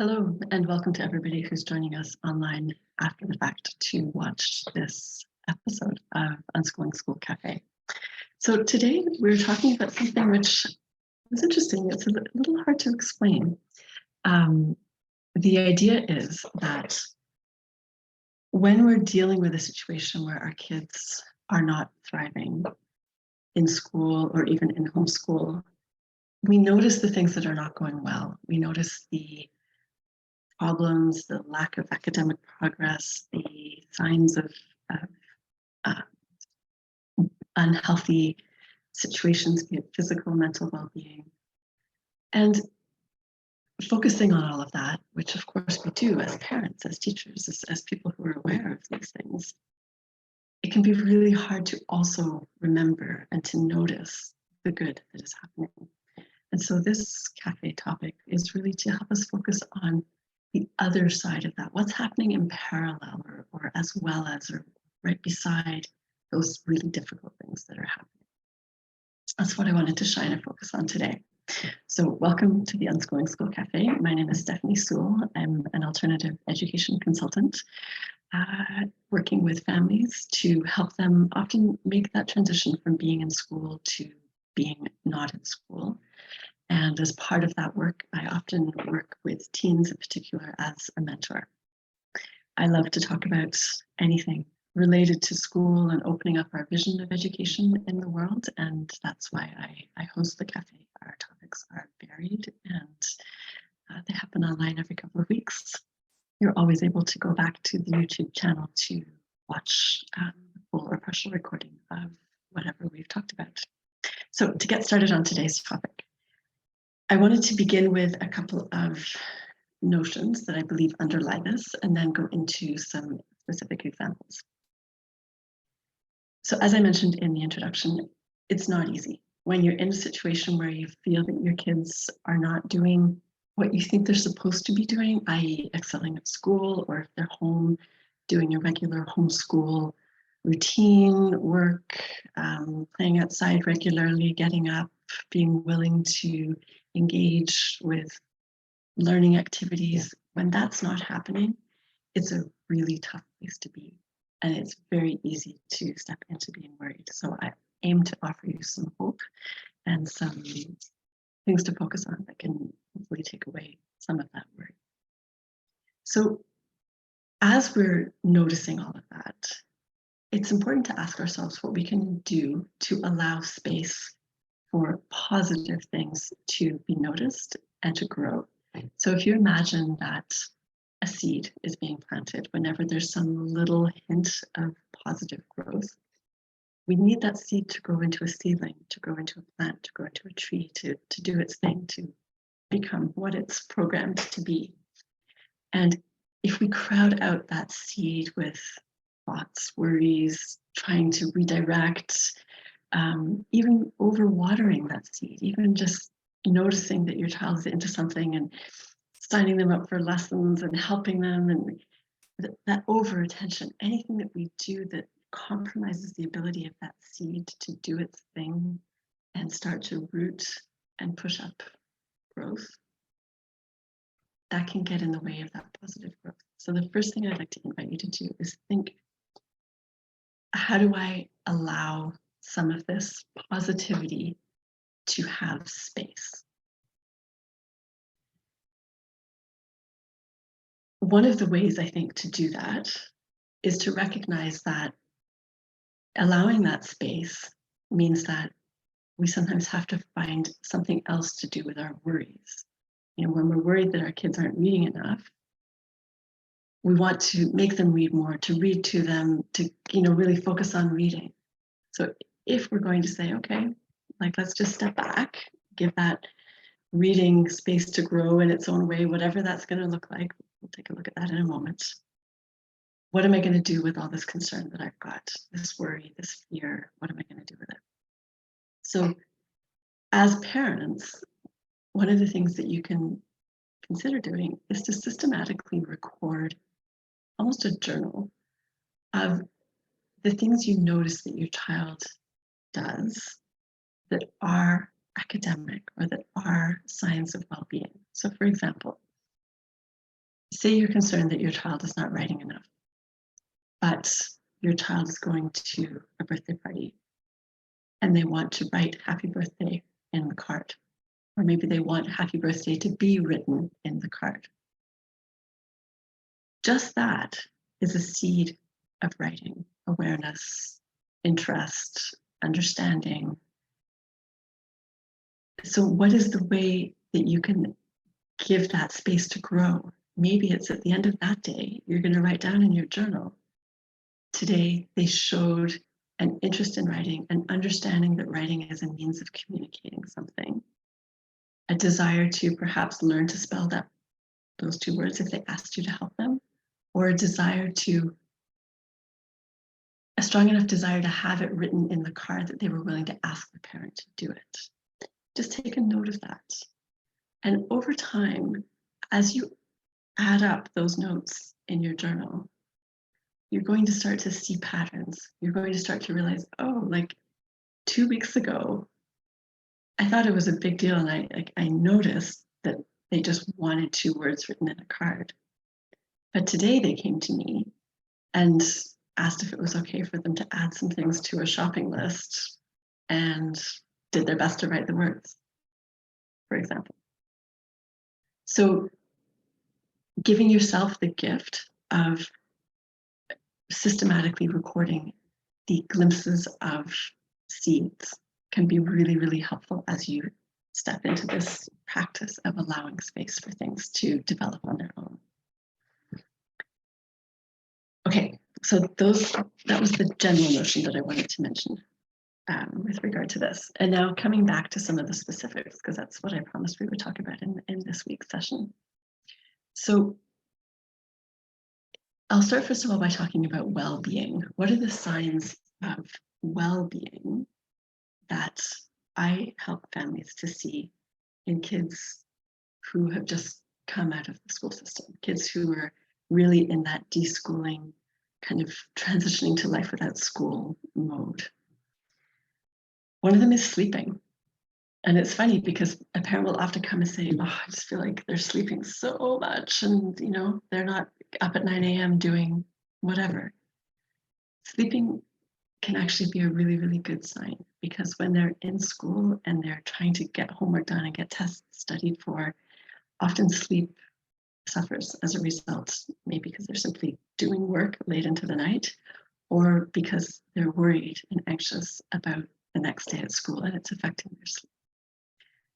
Hello, and welcome to everybody who's joining us online after the fact to watch this episode of Unschooling School Cafe. So today we're talking about something which is interesting. It's a little hard to explain. The idea is that when we're dealing with a situation where our kids are not thriving in school or even in homeschool, we notice the things that are not going well. We notice the problems, the lack of academic progress, the signs of uh, unhealthy situations, be it physical, mental well-being. And focusing on all of that, which of course we do as parents, as teachers, as people who are aware of these things, it can be really hard to also remember and to notice the good that is happening. And so this cafe topic is really to help us focus on the other side of that, what's happening in parallel or as well as or right beside those really difficult things that are happening. That's what I wanted to shine a focus on today. So welcome to the Unschooling School Cafe. My name is Stephanie Sewell. I'm an alternative education consultant working with families to help them often make that transition from being in school to being not in school. And as part of that work, I often work with teens in particular as a mentor. I love to talk about anything related to school and opening up our vision of education in the world. And that's why I host the cafe. Our topics are varied and they happen online every couple of weeks. You're always able to go back to the YouTube channel to watch the full or partial recording of whatever we've talked about. So to get started on today's topic, I wanted to begin with a couple of notions that I believe underlie this and then go into some specific examples. So as I mentioned in the introduction, it's not easy. When you're in a situation where you feel that your kids are not doing what you think they're supposed to be doing, i.e. excelling at school, or if they're home doing a regular homeschool routine, work, playing outside regularly, getting up, being willing to engage with learning activities, when that's not happening, it's a really tough place to be. And it's very easy to step into being worried. So I aim to offer you some hope and some things to focus on that can hopefully take away some of that worry. So as we're noticing all of that, it's important to ask ourselves what we can do to allow space for positive things to be noticed and to grow. So if you imagine that a seed is being planted, whenever there's some little hint of positive growth, we need that seed to grow into a seedling, to grow into a plant, to grow into a tree, to do its thing, to become what it's programmed to be. And if we crowd out that seed with thoughts, worries, trying to redirect, even overwatering that seed, even just noticing that your child is into something and signing them up for lessons and helping them, and that over attention, anything that we do that compromises the ability of that seed to do its thing and start to root and push up growth, that can get in the way of that positive growth. So the first thing I'd like to invite you to do is think, how do I allow some of this positivity to have space? One of the ways I think to do that is to recognize that allowing that space means that we sometimes have to find something else to do with our worries. When we're worried that our kids aren't reading enough, we want to make them read more, to read to them, to really focus on reading. So if we're going to say, okay, let's just step back, give that reading space to grow in its own way, whatever that's going to look like. We'll take a look at that in a moment. What am I going to do with all this concern that I've got, this worry, this fear? What am I going to do with it? So as parents, one of the things that you can consider doing is to systematically record almost a journal of the things you notice that your child does that are academic or that are signs of well-being. So for example, say you're concerned that your child is not writing enough, but your child is going to a birthday party and they want to write happy birthday in the card, or maybe they want happy birthday to be written in the card. Just that is a seed of writing, awareness, interest, understanding. So what is the way that you can give that space to grow? Maybe it's at the end of that day, you're going to write down in your journal, today they showed an interest in writing, an understanding that writing is a means of communicating something, a desire to perhaps learn to spell those two words if they asked you to help them, or a strong enough desire to have it written in the card that they were willing to ask the parent to do it. Just take a note of that. And over time, as you add up those notes in your journal, you're going to start to see patterns. You're going to start to realize, oh, like 2 weeks ago, I thought it was a big deal, and I noticed that they just wanted 2 words written in a card. But today they came to me and asked if it was okay for them to add some things to a shopping list and did their best to write the words, for example. So giving yourself the gift of systematically recording the glimpses of seeds can be really, really helpful as you step into this practice of allowing space for things to develop on their own. Okay, so that was the general notion that I wanted to mention with regard to this. And now coming back to some of the specifics, because that's what I promised we would talk about in this week's session. So I'll start first of all by talking about well-being. What are the signs of well-being that I help families to see in kids who have just come out of the school system, kids who are really in that deschooling, kind of transitioning to life without school mode? One of them is sleeping. And it's funny because a parent will often come and say, oh, I just feel like they're sleeping so much and, they're not up at 9 a.m. doing whatever. Sleeping can actually be a really, really good sign, because when they're in school and they're trying to get homework done and get tests studied for, often sleep suffers as a result, maybe because they're simply doing work late into the night, or because they're worried and anxious about the next day at school and it's affecting their sleep.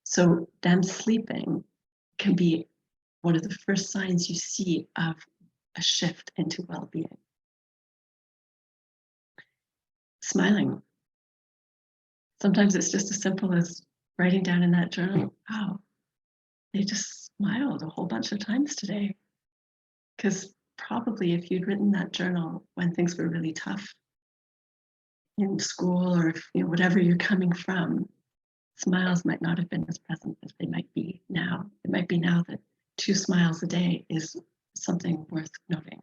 So them sleeping can be one of the first signs you see of a shift into well-being. Smiling. Sometimes it's just as simple as writing down in that journal, wow, they just smiled a whole bunch of times today. Because probably if you'd written that journal when things were really tough in school, or if, whatever you're coming from, smiles might not have been as present as they might be now. It might be now that 2 smiles a day is something worth noting.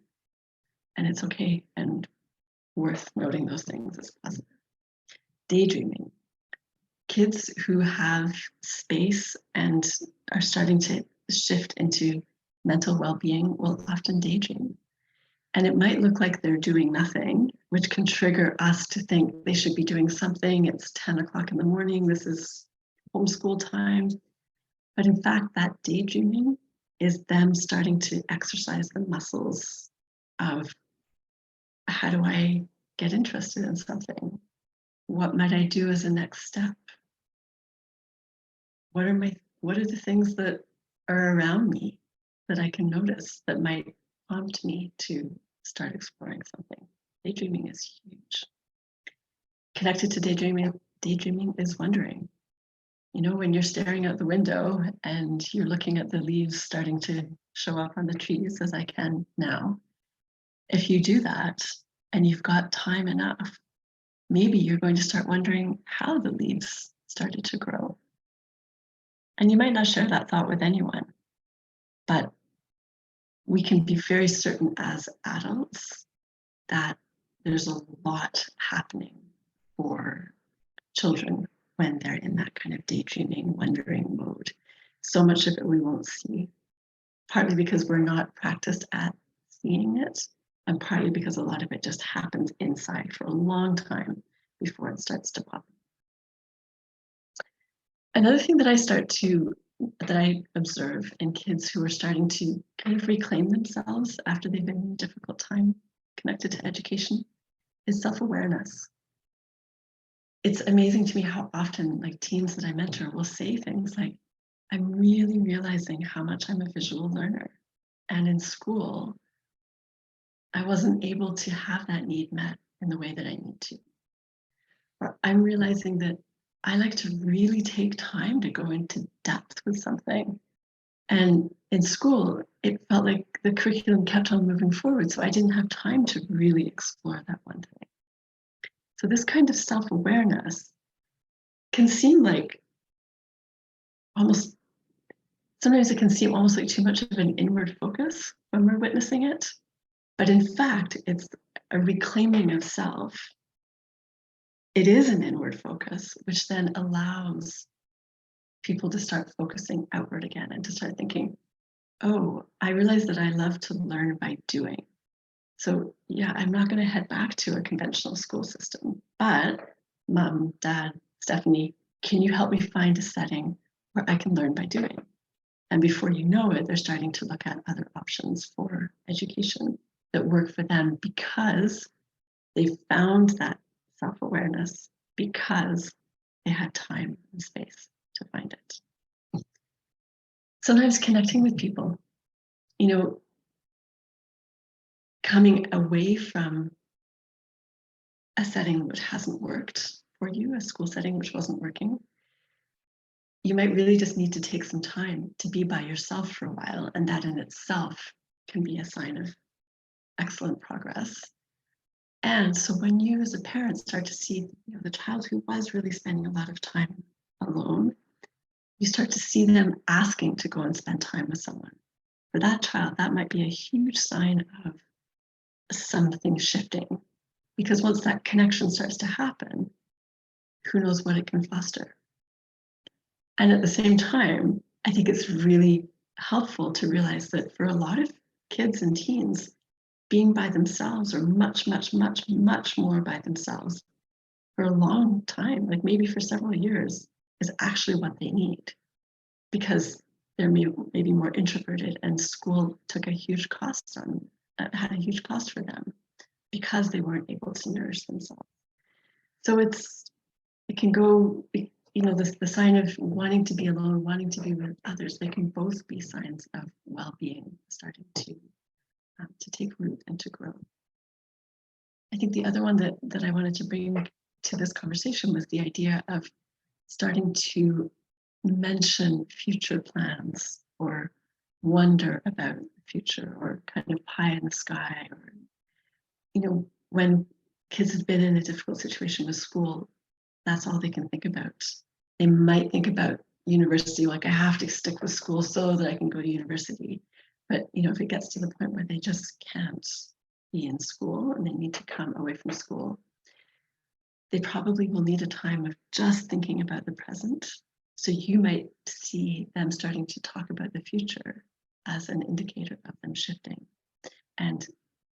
And it's okay and worth noting those things as positive. Daydreaming. Kids who have space and are starting to shift into mental well-being will often daydream. And it might look like they're doing nothing, which can trigger us to think they should be doing something. It's 10 o'clock in the morning. This is homeschool time. But in fact, that daydreaming is them starting to exercise the muscles of, how do I get interested in something? What might I do as a next step? What are the things that are around me that I can notice that might prompt me to start exploring something? Daydreaming is huge. Connected to daydreaming is wondering. When you're staring out the window and you're looking at the leaves starting to show up on the trees, as I can now, if you do that and you've got time enough, maybe you're going to start wondering how the leaves started to grow. And you might not share that thought with anyone, but we can be very certain as adults that there's a lot happening for children when they're in that kind of daydreaming, wondering mode. So much of it we won't see. partly because we're not practiced at seeing it, and partly because a lot of it just happens inside for a long time before it starts to pop. Another thing that I observe in kids who are starting to kind of reclaim themselves after they've been in a difficult time connected to education is self-awareness. It's amazing to me how often like teens that I mentor will say things like, I'm really realizing how much I'm a visual learner. And in school, I wasn't able to have that need met in the way that I need to. Or I'm realizing that I like to really take time to go into depth with something. And in school, it felt like the curriculum kept on moving forward, so I didn't have time to really explore that one thing. So this kind of self-awareness can seem like sometimes it can seem almost like too much of an inward focus when we're witnessing it. But in fact, it's a reclaiming of self. It is an inward focus, which then allows people to start focusing outward again and to start thinking, oh, I realize that I love to learn by doing. So yeah, I'm not going to head back to a conventional school system, but Mom, Dad, Stephanie, can you help me find a setting where I can learn by doing? And before you know it, they're starting to look at other options for education that work for them because they found that self-awareness, because they had time and space to find it. Sometimes connecting with people, coming away from a setting which hasn't worked for you, a school setting which wasn't working, you might really just need to take some time to be by yourself for a while, and that in itself can be a sign of excellent progress. And so when you as a parent start to see the child who was really spending a lot of time alone, you start to see them asking to go and spend time with someone. For that child, that might be a huge sign of something shifting, because once that connection starts to happen, who knows what it can foster. And at the same time, I think it's really helpful to realize that for a lot of kids and teens, being by themselves or much, much, much, much more by themselves for a long time, like maybe for several years, is actually what they need, because they're maybe more introverted and school took a huge cost had a huge cost for them because they weren't able to nourish themselves. So it can go, the sign of wanting to be alone, wanting to be with others, they can both be signs of well-being starting to take root and to grow. I think the other one that I wanted to bring to this conversation was the idea of starting to mention future plans or wonder about the future or kind of pie in the sky, or when kids have been in a difficult situation with school, that's all they can think about. They might think about university, like I have to stick with school so that I can go to university. But if it gets to the point where they just can't be in school and they need to come away from school, they probably will need a time of just thinking about the present. So you might see them starting to talk about the future as an indicator of them shifting and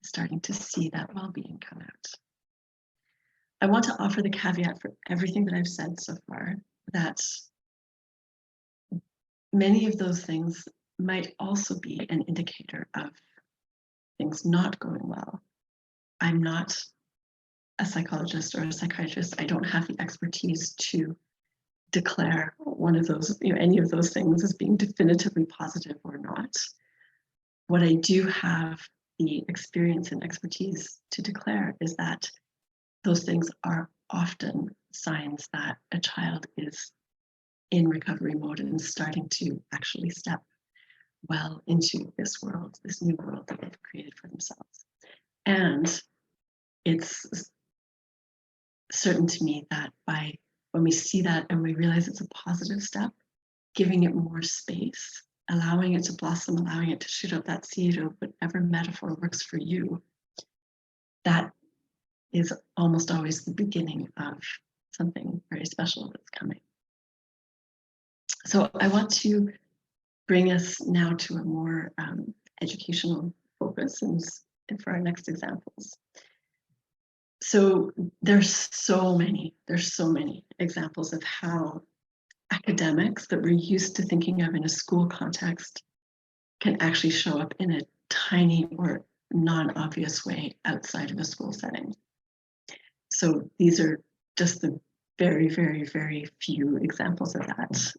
starting to see that well-being come out. I want to offer the caveat for everything that I've said so far, that many of those things might also be an indicator of things not going well. I'm not a psychologist or a psychiatrist. I don't have the expertise to declare one of those, any of those things as being definitively positive or not. What I do have the experience and expertise to declare is that those things are often signs that a child is in recovery mode and starting to actually step well into this world, this new world that they've created for themselves. And it's certain to me that when we see that and we realize it's a positive step, giving it more space, allowing it to blossom, allowing it to shoot up that seed, or whatever metaphor works for you, that is almost always the beginning of something very special that's coming. So I want to bring us now to a more educational focus and for our next examples. So there's so many examples of how academics that we're used to thinking of in a school context can actually show up in a tiny or non-obvious way outside of a school setting. So these are just the very, very, very few examples of that.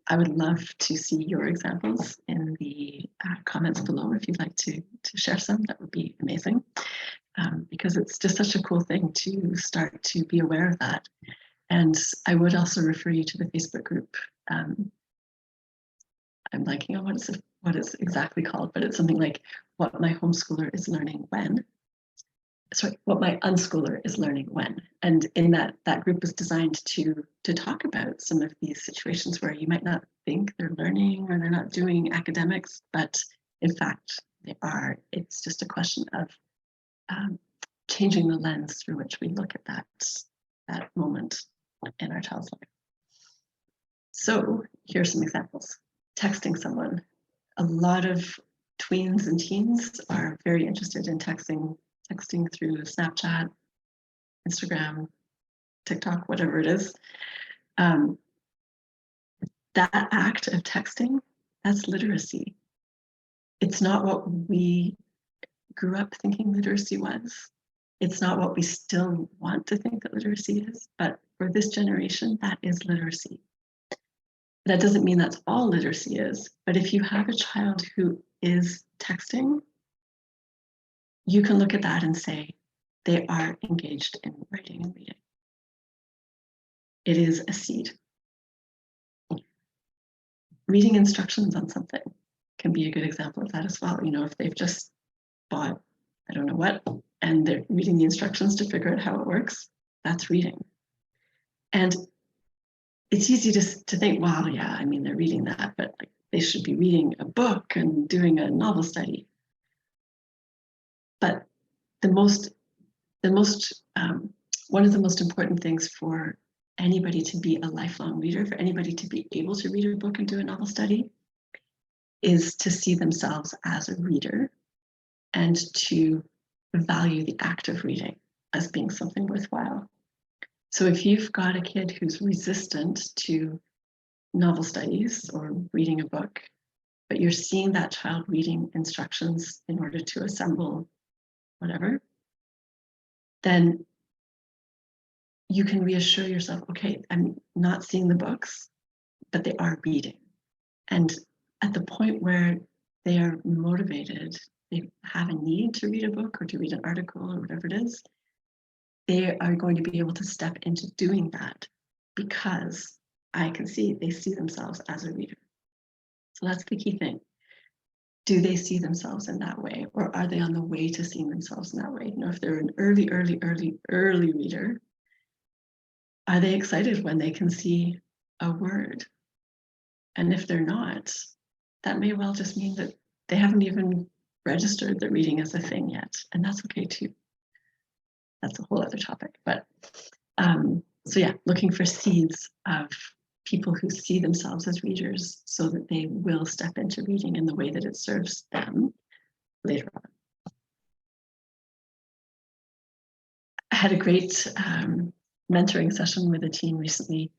I would love to see your examples in the comments below. If you'd like to share some, that would be amazing. Because it's just such a cool thing to start to be aware of that. And I would also refer you to the Facebook group. I'm blanking on what it's exactly called, but it's something like what my homeschooler is learning when. Sorry, what my unschooler is learning when. And in that group is designed to talk about some of these situations where you might not think they're learning or they're not doing academics, but in fact they are. It's just a question of changing the lens through which we look at that moment in our child's life. So here's some examples. Texting someone. A lot of tweens and teens are very interested in texting through Snapchat, Instagram, TikTok, whatever it is. That act of texting, that's literacy. It's not what we grew up thinking literacy was. It's not what we still want to think that literacy is, but for this generation, that is literacy. That doesn't mean that's all literacy is, but if you have a child who is texting, you can look at that and say, they are engaged in writing and reading. It is a seed. Reading instructions on something can be a good example of that as well. You know, if they've just bought, I don't know what, and they're reading the instructions to figure out how it works, that's reading. And it's easy to think, wow, yeah, I mean, they're reading that, but like, they should be reading a book and doing a novel study. But one of the most important things for anybody to be a lifelong reader, for anybody to be able to read a book and do a novel study, is to see themselves as a reader and to value the act of reading as being something worthwhile. So if you've got a kid who's resistant to novel studies or reading a book, but you're seeing that child reading instructions in order to assemble whatever, then you can reassure yourself, okay, I'm not seeing the books, but they are reading. And at the point where they are motivated, they have a need to read a book or to read an article or whatever it is, they are going to be able to step into doing that because I can see they see themselves as a reader. So that's the key thing. Do they see themselves in that way, or are they on the way to seeing themselves in that way? You know, if they're an early reader, are they excited when they can see a word? And if they're not, that may well just mean that they haven't even registered that reading is a thing yet, and that's okay too. That's a whole other topic. But so yeah, looking for seeds of people who see themselves as readers so that they will step into reading in the way that it serves them later on. I had a great mentoring session with a teen recently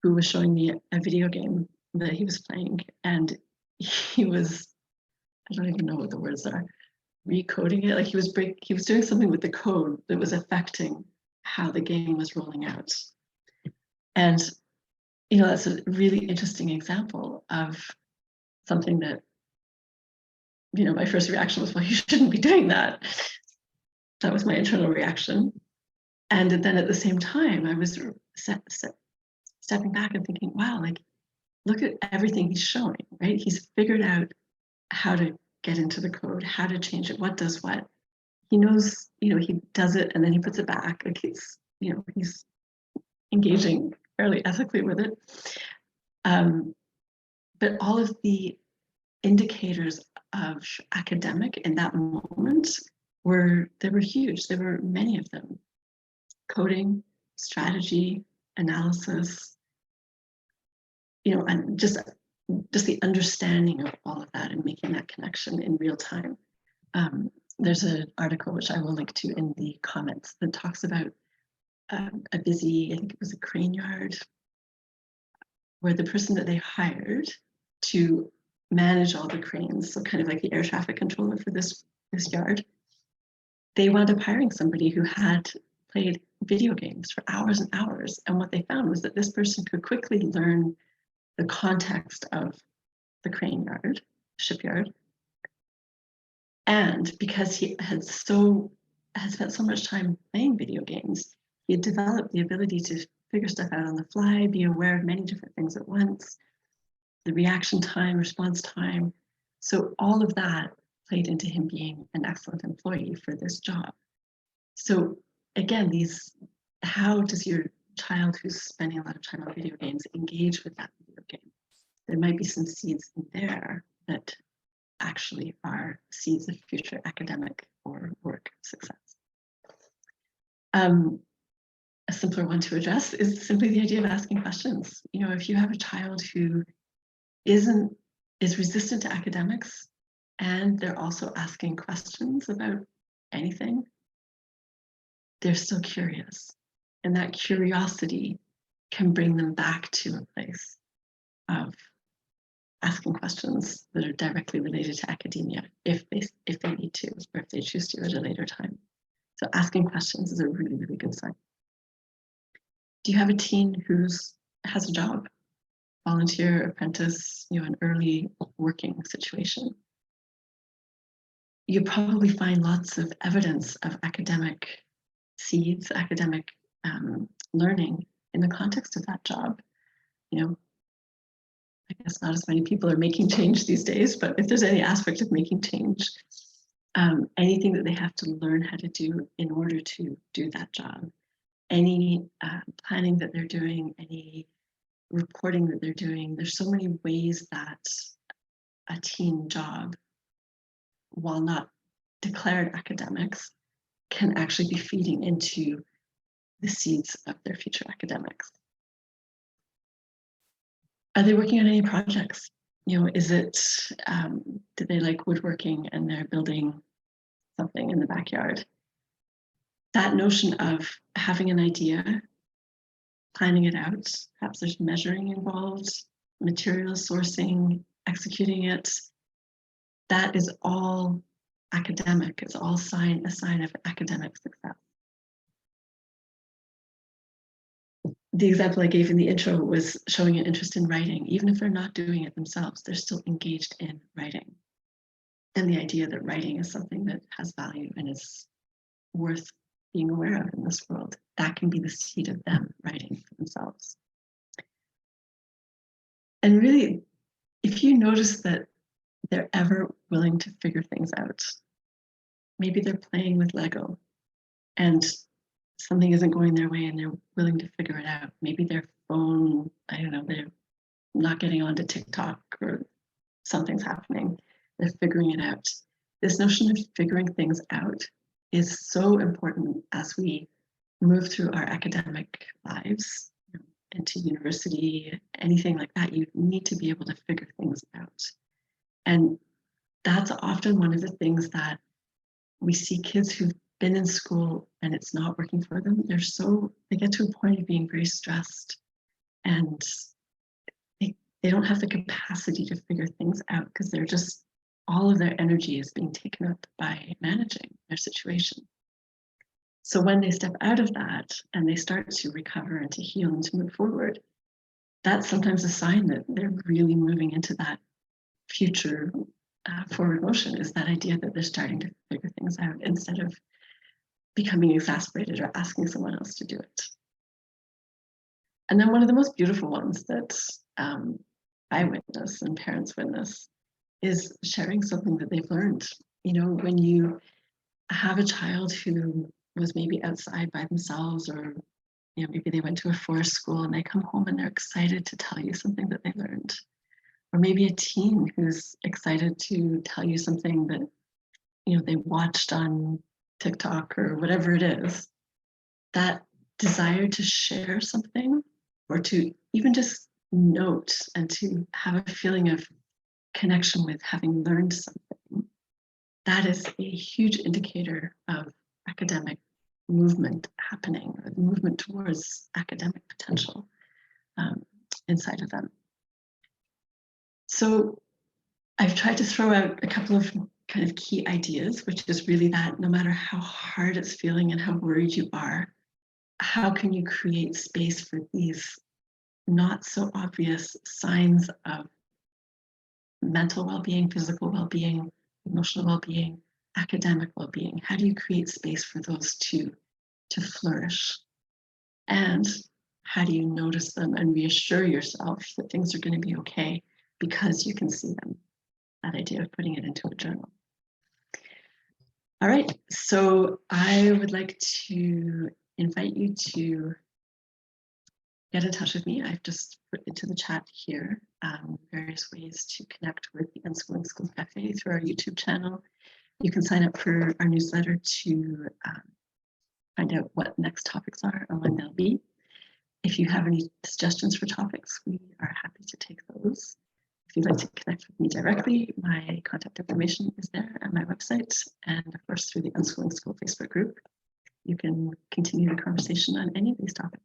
who was showing me a video game that he was playing, and he was, I don't even know what the words are, recoding it. Like he was doing something with the code that was affecting how the game was rolling out. And you know, that's a really interesting example of something that, you know, my first reaction was, well, you shouldn't be doing that. That was my internal reaction. And then at the same time, I was stepping back and thinking, wow, like, look at everything he's showing, right? He's figured out how to get into the code, how to change it, what does what. He knows, you know, he does it and then he puts it back. Like he's, you know, he's engaging fairly ethically with it. But all of the indicators of academic in that moment were huge. There were many of them. Coding, strategy, analysis, you know, and just just the understanding of all of that and making that connection in real time. There's an article which I will link to in the comments that talks about a busy, I think it was a crane yard, where the person that they hired to manage all the cranes, so kind of like the air traffic controller for this yard, they wound up hiring somebody who had played video games for hours and hours. And what they found was that this person could quickly learn the context of the crane yard, shipyard. And because he had spent so much time playing video games, he had developed the ability to figure stuff out on the fly, be aware of many different things at once, the reaction time, response time. So all of that played into him being an excellent employee for this job. So again, how does your child who's spending a lot of time on video games engage with that video game? There might be some seeds in there that actually are seeds of future academic or work success. A simpler one to address is simply the idea of asking questions. You know, if you have a child who is resistant to academics and they're also asking questions about anything, they're still curious. And that curiosity can bring them back to a place of asking questions that are directly related to academia if they need to, or if they choose to at a later time. So asking questions is a really, really good sign. Do you have a teen who has a job, volunteer, apprentice, an early working situation? You probably find lots of evidence of academic seeds, academic learning in the context of that job. I guess not as many people are making change these days, but if there's any aspect of making change, anything that they have to learn how to do in order to do that job, any planning that they're doing, any reporting that they're doing, there's so many ways that a teen job, while not declared academics, can actually be feeding into the seeds of their future academics. Are they working on any projects? Is it, do they like woodworking and they're building something in the backyard? That notion of having an idea, planning it out, perhaps there's measuring involved, material sourcing, executing it, that is all academic. It's all a sign of academic success. The example I gave in the intro was showing an interest in writing. Even if they're not doing it themselves, they're still engaged in writing. And the idea that writing is something that has value and is worth being aware of in this world, that can be the seed of them writing for themselves. And really, if you notice that they're ever willing to figure things out, maybe they're playing with Lego and something isn't going their way and they're willing to figure it out. Maybe their phone, they're not getting onto TikTok or something's happening. They're figuring it out. This notion of figuring things out is so important as we move through our academic lives, into university, anything like that. You need to be able to figure things out. And that's often one of the things that we see kids who've been in school and it's not working for them. They get to a point of being very stressed and they don't have the capacity to figure things out because they're just, all of their energy is being taken up by managing their situation. So when they step out of that and they start to recover and to heal and to move forward, that's sometimes a sign that they're really moving into that future forward motion, is that idea that they're starting to figure things out instead of becoming exasperated or asking someone else to do it. And then one of the most beautiful ones that I witness and parents witness is sharing something that they've learned. When you have a child who was maybe outside by themselves, or maybe they went to a forest school and they come home and they're excited to tell you something that they learned. Or maybe a teen who's excited to tell you something that they watched on TikTok or whatever it is. That desire to share something, or to even just note and to have a feeling of connection with having learned something, that is a huge indicator of academic movement happening, or the movement towards academic potential inside of them. So I've tried to throw out a couple of kind of key ideas, which is really that no matter how hard it's feeling and how worried you are, how can you create space for these not so obvious signs of mental well-being, physical well-being, emotional well-being, academic well-being? How do you create space for those two to flourish? And how do you notice them and reassure yourself that things are going to be okay because you can see them? That idea of putting it into a journal. All right, so I would like to invite you to get in touch with me. I've just put into the chat here various ways to connect with the Unschooling School Cafe through our YouTube channel. You can sign up for our newsletter to find out what next topics are and when they'll be. If you have any suggestions for topics, we are happy to take those. If you'd like to connect with me directly, my contact information is there on my website, and of course through the Unschooling School Facebook group. You can continue the conversation on any of these topics.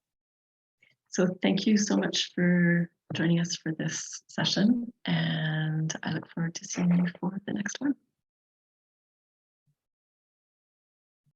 So thank you so much for joining us for this session, and I look forward to seeing you for the next one.